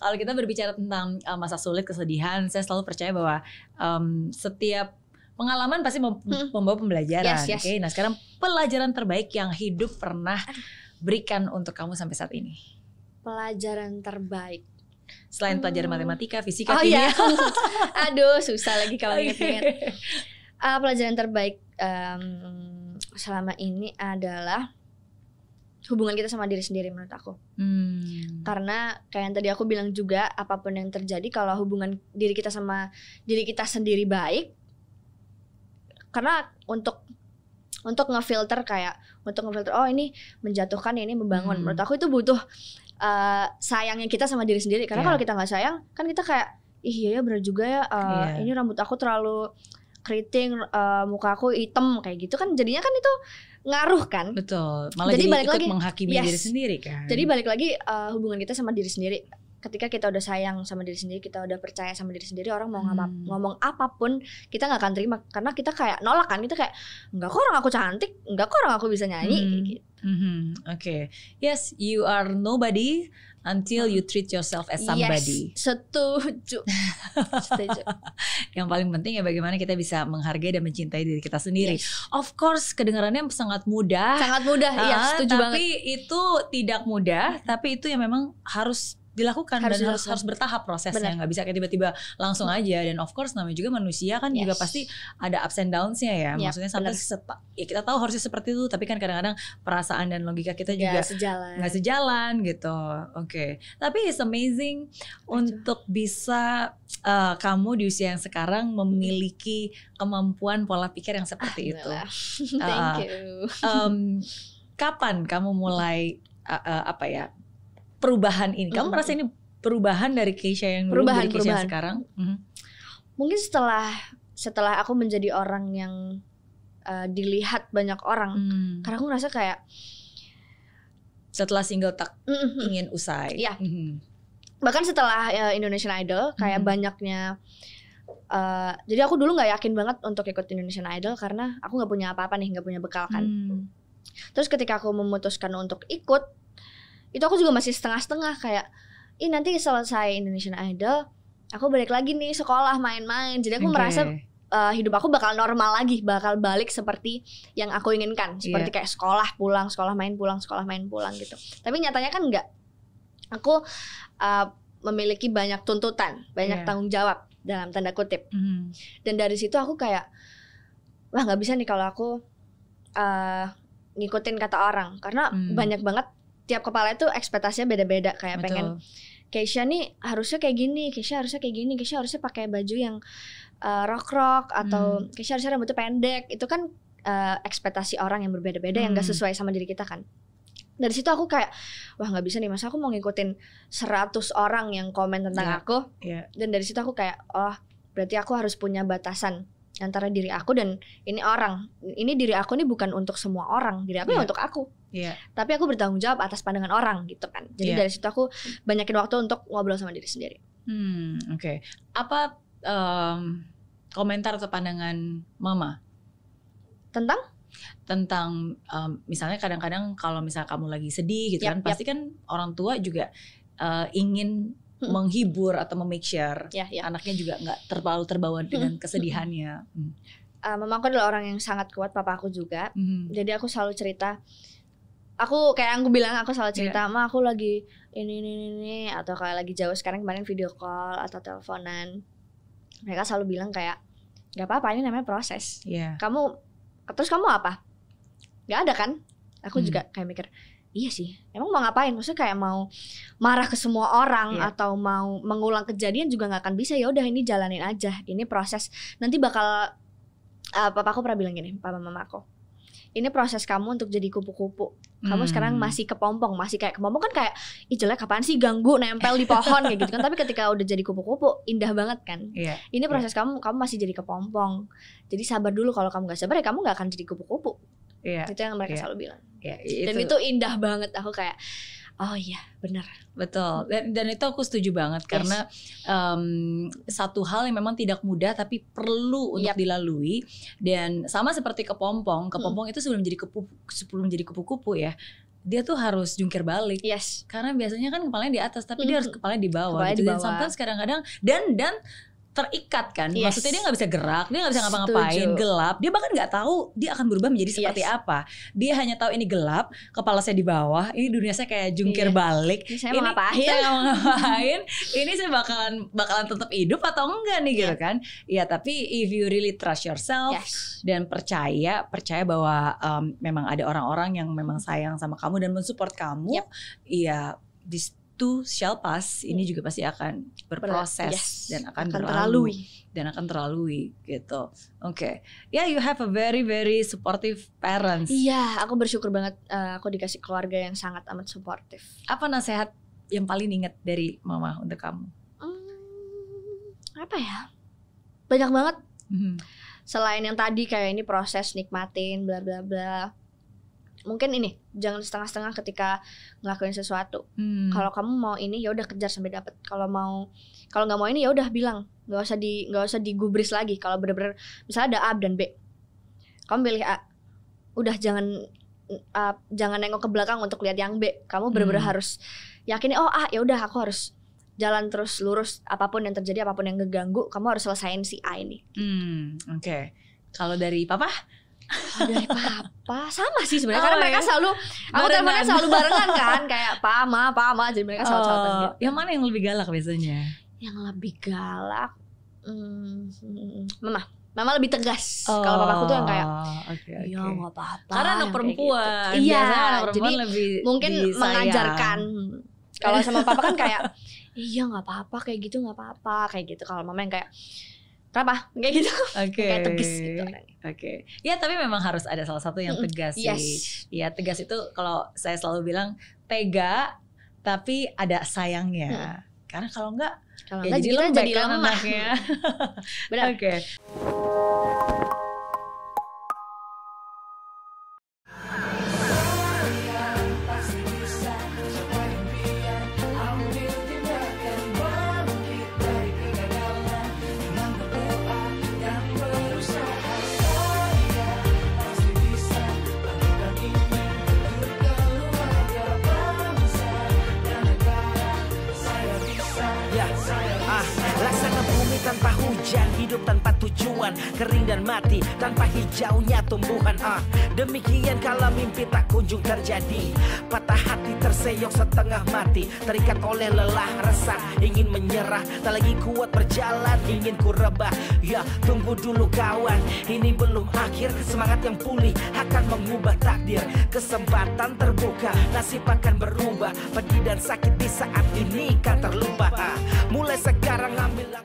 kalau kita berbicara tentang masa sulit, kesedihan, saya selalu percaya bahwa setiap pengalaman pasti membawa pembelajaran. Yes. Oke, nah sekarang pelajaran terbaik yang hidup pernah berikan untuk kamu sampai saat ini. Pelajaran terbaik Selain pelajaran matematika, fisika, iya. kimia. Aduh, susah lagi kalau inget-inget. Pelajaran terbaik selama ini adalah hubungan kita sama diri sendiri menurut aku. Karena kayak yang tadi aku bilang juga, apapun yang terjadi kalau hubungan diri kita sama diri kita sendiri baik, karena untuk ngefilter oh ini menjatuhkan, ini membangun. Menurut aku itu butuh sayangnya kita sama diri sendiri. Karena kalau kita nggak sayang, kan kita kayak iya ya benar juga ya. Ini rambut aku terlalu keriting, muka aku hitam kayak gitu kan, jadinya kan itu ngaruh kan. Betul. Malah jadi ikut lagi menghakimi diri sendiri kan. Jadi balik lagi hubungan kita sama diri sendiri. Ketika kita udah sayang sama diri sendiri, kita udah percaya sama diri sendiri, orang mau ngomong apapun kita nggak akan terima, karena kita kayak nolak kan. Kita kayak enggak kok orang aku cantik, enggak kok orang aku bisa nyanyi gitu. Oke. Yes, you are nobody until you treat yourself as somebody. Yes, setuju. Yang paling penting ya bagaimana kita bisa menghargai dan mencintai diri kita sendiri. Of course, kedengarannya sangat mudah. Sangat mudah, iya setuju banget. Tapi itu tidak mudah, tapi itu yang memang harus dilakukan dan harus bertahap prosesnya. Nggak bisa kayak tiba-tiba langsung aja. Dan of course namanya juga manusia kan juga pasti ada ups and downs-nya ya. Maksudnya sampai ya kita tahu harusnya seperti itu, tapi kan kadang-kadang perasaan dan logika kita juga nggak sejalan gitu. Oke. Tapi it's amazing untuk bisa kamu di usia yang sekarang memiliki kemampuan pola pikir yang seperti itu. Thank you. Kapan kamu mulai perubahan ini? Kamu merasa ini perubahan dari Keisha yang dulu dari Keisha yang sekarang? Mungkin setelah aku menjadi orang yang dilihat banyak orang, karena aku ngerasa kayak setelah single tak ingin usai. Iya. Bahkan setelah Indonesian Idol, kayak banyaknya. Jadi aku dulu nggak yakin banget untuk ikut Indonesian Idol karena aku nggak punya apa-apa nih, nggak punya bekal kan. Terus ketika aku memutuskan untuk ikut, itu aku juga masih setengah-setengah kayak, nanti selesai Indonesian Idol, aku balik lagi nih sekolah main-main. Jadi aku merasa hidup aku bakal normal lagi, bakal balik seperti yang aku inginkan, seperti kayak sekolah pulang, sekolah main pulang, sekolah main pulang gitu. Tapi nyatanya kan enggak. Aku memiliki banyak tuntutan, banyak tanggung jawab dalam tanda kutip. Dan dari situ aku kayak, wah nggak bisa nih kalau aku ngikutin kata orang, karena banyak banget. Tiap kepala itu ekspektasinya beda-beda. Kayak pengen Keisha nih harusnya kayak gini, Keisha harusnya kayak gini, Keisha harusnya pakai baju yang rock atau Keisha harusnya rambutnya pendek. Itu kan ekspektasi orang yang berbeda-beda yang gak sesuai sama diri kita kan. Dari situ aku kayak, wah gak bisa nih, masa aku mau ngikutin 100 orang yang komen tentang aku. Dan dari situ aku kayak, oh berarti aku harus punya batasan antara diri aku dan ini orang. Ini diri aku nih bukan untuk semua orang, diri aku ya untuk aku. Tapi aku bertanggung jawab atas pandangan orang gitu kan. Jadi dari situ aku banyakin waktu untuk ngobrol sama diri sendiri. Oke. Apa komentar atau pandangan mama tentang misalnya kadang-kadang kalau misalnya kamu lagi sedih gitu kan, pasti kan orang tua juga ingin menghibur atau make sure anaknya juga nggak terlalu terbawa dengan kesedihannya. Mama aku adalah orang yang sangat kuat, papa aku juga. Jadi aku selalu cerita. Aku kayak yang aku bilang, aku selalu cerita, Ma aku lagi ini atau kayak lagi jauh sekarang, kemarin video call atau teleponan. Mereka selalu bilang kayak, nggak apa-apa, ini namanya proses. Terus kamu apa? Nggak ada kan? Aku juga kayak mikir, iya sih, emang mau ngapain? Maksudnya kayak mau marah ke semua orang atau mau mengulang kejadian juga nggak akan bisa. Ya udah, ini jalanin aja, ini proses. Nanti bakal papaku pernah bilang gini, papa mama aku, ini proses kamu untuk jadi kupu-kupu. Kamu sekarang masih kepompong, masih kayak kepompong kan kayak, ih jelek kapan sih, ganggu nempel di pohon kayak gitu kan. Tapi ketika udah jadi kupu-kupu, indah banget kan. Ini proses kamu masih jadi kepompong. Jadi sabar dulu, kalau kamu gak sabar ya kamu gak akan jadi kupu-kupu. Itu yang mereka selalu bilang. Dan itu indah banget. Aku kayak, oh iya benar. Betul. Dan itu aku setuju banget. Karena satu hal yang memang tidak mudah tapi perlu untuk dilalui. Dan sama seperti kepompong itu sebelum jadi kupu-kupu ya, dia tuh harus jungkir balik. Yes. Karena biasanya kan kepalanya di atas, tapi dia harus kepalanya di bawah. Kepalanya gitu. di Dan bawah. sometimes kadang-kadang dan terikat kan, maksudnya dia nggak bisa gerak, dia nggak bisa ngapa-ngapain, Setuju. gelap, dia bahkan nggak tahu dia akan berubah menjadi seperti apa. Dia hanya tahu ini gelap, kepala saya di bawah, ini dunia saya kayak jungkir balik. Ini saya mau ngapain? Saya mau ngapain? Ini saya bakalan tetap hidup atau enggak nih gitu kan? Ya tapi if you really trust yourself dan percaya bahwa memang ada orang-orang yang memang sayang sama kamu dan mensupport kamu, iya this too shall pass. Ini juga pasti akan berproses dan akan terlalui gitu. Oke. Ya, you have a very very supportive parents. Iya, aku bersyukur banget aku dikasih keluarga yang sangat amat suportif. Apa nasihat yang paling diingat dari mama untuk kamu? Apa ya? Banyak banget. Selain yang tadi kayak ini proses nikmatin bla bla bla. Mungkin ini jangan setengah-setengah ketika ngelakuin sesuatu. Kalau kamu mau ini ya udah kejar sampai dapat. Kalau nggak mau ini ya udah bilang, nggak usah digubris lagi. Kalau bener-bener misalnya ada A dan B, kamu pilih A, udah jangan nengok ke belakang untuk lihat yang B. Kamu bener-bener harus yakin oh A ya udah aku harus jalan terus lurus, apapun yang terjadi, apapun yang ngeganggu, kamu harus selesain si A ini. Oke. Kalau dari papa? Dari papa sama sih sebenarnya, karena mereka selalu aku teleponnya selalu barengan kan, kayak pa ma jadi mereka selalu gitu. Yang mana yang lebih galak biasanya? Yang lebih galak mama lebih tegas. Kalau papaku tuh yang kayak ya nggak apa-apa, karena anak perempuan gitu. Iya, jadi lebih mungkin mengajarkan. Kalau sama papa kan kayak iya nggak apa-apa, kayak gitu nggak apa-apa, kayak gitu. Kalau mama yang kayak kenapa? Kayak gitu. Kayak tegas gitu. Ya tapi memang harus ada salah satu yang tegas sih. Ya tegas itu kalau saya selalu bilang tega tapi ada sayangnya. Karena kalau enggak ya jadi lemah anaknya. Benar. Laksana bumi tanpa hujan, hidup tanpa tujuan, kering dan mati tanpa hijaunya tumbuhan. Demikian kalau mimpi tak kunjung terjadi, patah hati terseok setengah mati, terikat oleh lelah resah, ingin menyerah, tak lagi kuat berjalan, ingin ku rebah. Ya tunggu dulu kawan, ini belum akhir, semangat yang pulih akan mengubah takdir. Kesempatan terbuka, nasib akan berubah, pedih dan sakit di saat ini kan terlupa. Mulai sekarang ambil